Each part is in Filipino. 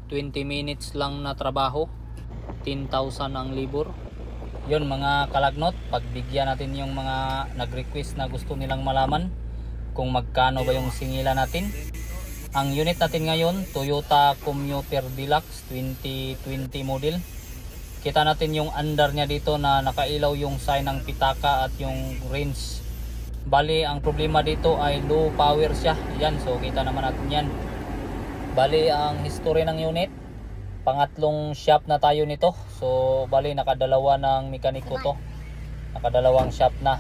20 minutes lang na trabaho, 10,000 ang libur. Yun mga kalagnot, pagbigyan natin yung mga nag-request na gusto nilang malaman kung magkano ba yung singila natin. Ang unit natin ngayon, Toyota Commuter Deluxe 2020 model. Kita natin yung under niya dito na nakailaw yung sign ng pitaka at yung range. Bali, ang problema dito ay low power siya. Yan, so kita naman natin yan. Bali, ang history ng unit, pangatlong shop na tayo nito. So bali, nakadalawa ng mekaniko to. Nakadalawang shop na.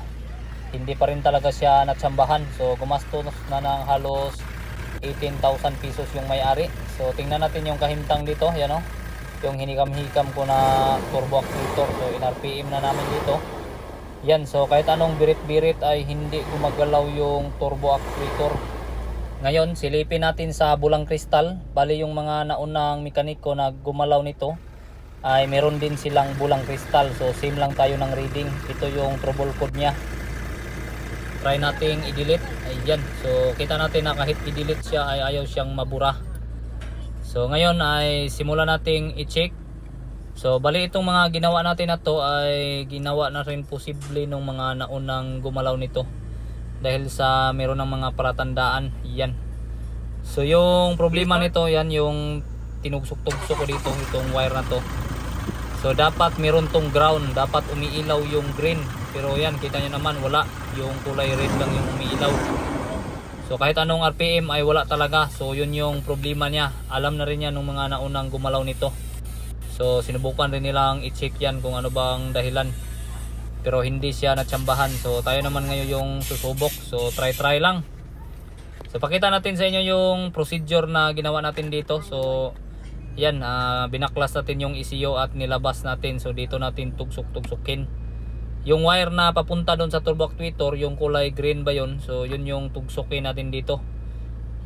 Hindi pa rin talaga siya natsambahan. So gumastos na ng halos 18,000 pesos yung may-ari. So tingnan natin yung kahimtang dito. Yan o. Yung hinikam-hikam ko na turbo actuator. So in-RPM na namin dito. Yan. So kahit anong birit-birit ay hindi gumagalaw yung turbo actuator. Ngayon, silipin natin sa bulang kristal. Bali yung mga naunang mekaniko na gumalaw nito ay meron din silang bulang kristal. So same lang tayo ng reading. Ito yung trouble code niya. Try nating i-delete. Ayan. So kita natin na kahit i-delete siya ay ayaw siyang mabura. So ngayon ay simulan nating i-check. So bali itong mga ginawa natin na to ay ginawa na rin posible nung mga naunang gumalaw nito. Dahil sa meron ng mga palatandaan. Yan. So yung problema nito, yan yung tinugsok-tugsok ko dito, itong wire na to. So dapat meron tong ground, dapat umiilaw yung green. Pero yan, kita nyo naman wala, yung kulay red lang yung umiilaw. So kahit anong RPM ay wala talaga. So yun yung problema niya. Alam na rin yan ng mga naunang gumalaw nito. So sinubukan rin nilang i-check yan kung ano bang dahilan. Pero hindi siya natsambahan. So tayo naman ngayon yung susubok. So try lang. So pakita natin sa inyo yung procedure na ginawa natin dito. So yan, binaklas natin yung ECU at nilabas natin. So dito natin tugsok-tugsokin. Yung wire na papunta doon sa turbo actuator, yung kulay green ba yun? So yun yung tugsokin natin dito.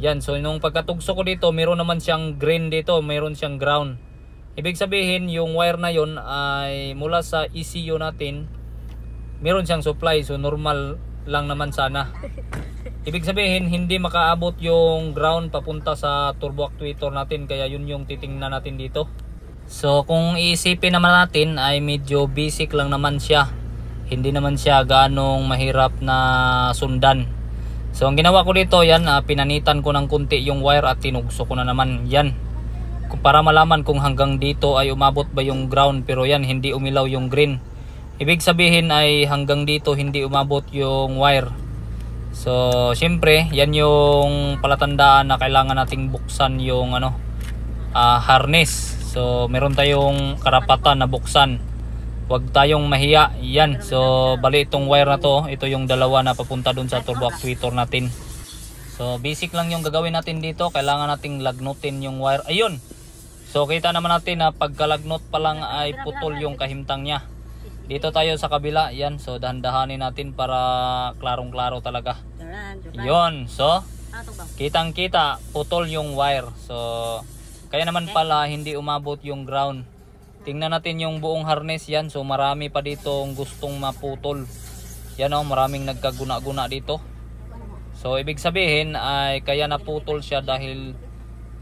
Yan, so nung pagkatugsok ko dito, meron naman siyang green dito, meron siyang ground. Ibig sabihin yung wire na yun ay mula sa ECU natin, meron siyang supply. So normal lang naman sana. Ibig sabihin hindi makaabot yung ground papunta sa turbo actuator natin. Kaya yun yung titingnan natin dito. So kung iisipin naman natin ay medyo basic lang naman siya. Hindi naman siya ganong mahirap na sundan. So ang ginawa ko dito, yan, pinanitan ko ng kunti yung wire at tinugso ko na naman yan. Para malaman kung hanggang dito ay umabot ba yung ground. Pero yan, hindi umilaw yung green. Ibig sabihin ay hanggang dito hindi umabot yung wire. So syempre yan yung palatandaan na kailangan nating buksan yung harness. So meron tayong karapatan na buksan. Huwag tayong mahiya. Yan. So bali itong wire na to, ito yung dalawa na papunta dun sa turbo actuator natin. So basic lang yung gagawin natin dito. Kailangan nating lagnutin yung wire. Ayun. So kita naman natin na pagkalagnot pa lang ay putol yung kahimtang niya. Dito tayo sa kabila. Yan. So dahan-dahanin natin para klarong-klaro talaga. Yon. So kitang-kita putol yung wire. So kaya naman pala hindi umabot yung ground. Tingnan natin yung buong harness. Yan. So marami pa dito gustong maputol. Yan o. Maraming nagkaguna-guna dito. So ibig sabihin ay kaya naputol siya dahil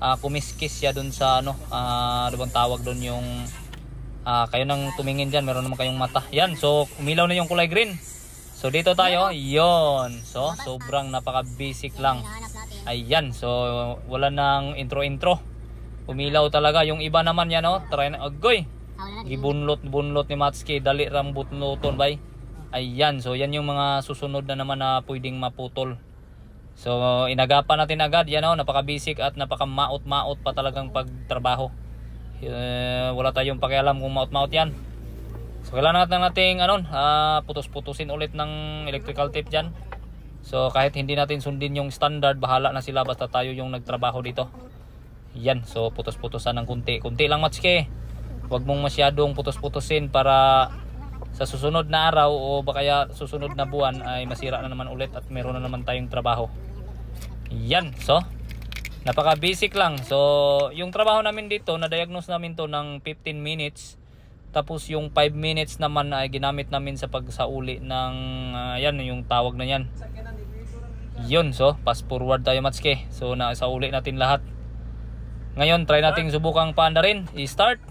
kumiskis siya dun sa ano bang tawag dun yung kayo nang tumingin dyan, meron naman kayong mata. Yan, so umilaw na yung kulay green. So dito tayo, yon. So sobrang napaka basic lang. Ayan, so wala nang intro. Umilaw talaga. Yung iba naman yan, try na, agoy, gibunlot ni Matsuki, dali ram butnuton bay. Ayan, so yan yung mga susunod na naman na pwedeng maputol. So inagapan natin agad, yan napaka basic at napaka maot pa talagang pagtrabaho. Wala tayong pakialam kung maut-maut yan. So kailangan natin putus-putusin ulit ng electrical tape dyan. So kahit hindi natin sundin yung standard, bahala na sila basta tayo yung nagtrabaho dito. Yan, so putus-putusan ng kunti lang Matsuki. Huwag mong masyadong putus-putusin para sa susunod na araw o baka susunod na buwan ay masira na naman ulit at meron na naman tayong trabaho. Yan, so napaka basic lang. So yung trabaho namin dito, na-diagnose namin to ng 15 minutes. Tapos yung 5 minutes naman ay ginamit namin sa pagsauli ng yan, yung tawag na yan. Yun, so fast forward tayo Matsuki. So nasauli natin lahat. Ngayon, try nating subukang paandarin. I-start.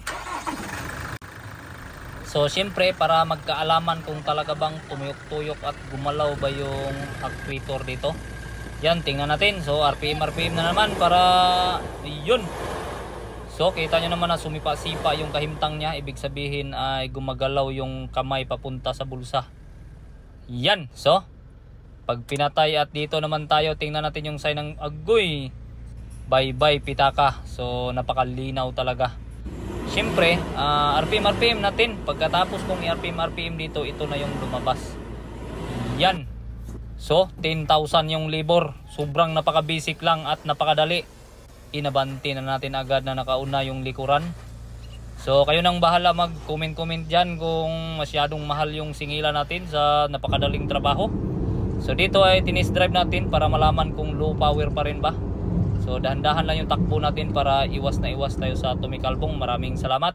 So, syempre, para magkaalaman kung talaga bang tumuyok-tuyok at gumalaw ba yung actuator dito. Yan, tingnan natin. So, RPM na naman para yun. So, kita nyo naman na sumipa-sipa yung kahimtang niya. Ibig sabihin ay gumagalaw yung kamay papunta sa bulsa. Yan. So, pag pinatay at dito naman tayo, tingnan natin yung sign ng agoy. Bye-bye pitaka. So, napakalinaw talaga. Siyempre, RPM natin. Pagkatapos kong i-RPM dito, ito na yung lumabas. Yan. So, 10,000 yung libor. Sobrang napaka-basic lang at napakadali. Inabanti na natin agad na nakauna yung likuran. So, kayo nang bahala mag-comment dyan kung masyadong mahal yung singilan natin sa napakadaling trabaho. So, dito ay tinis drive natin para malaman kung low power pa rin ba. So dahan-dahan lang yung takbo natin para iwas na iwas tayo sa tumikalbong. Maraming salamat.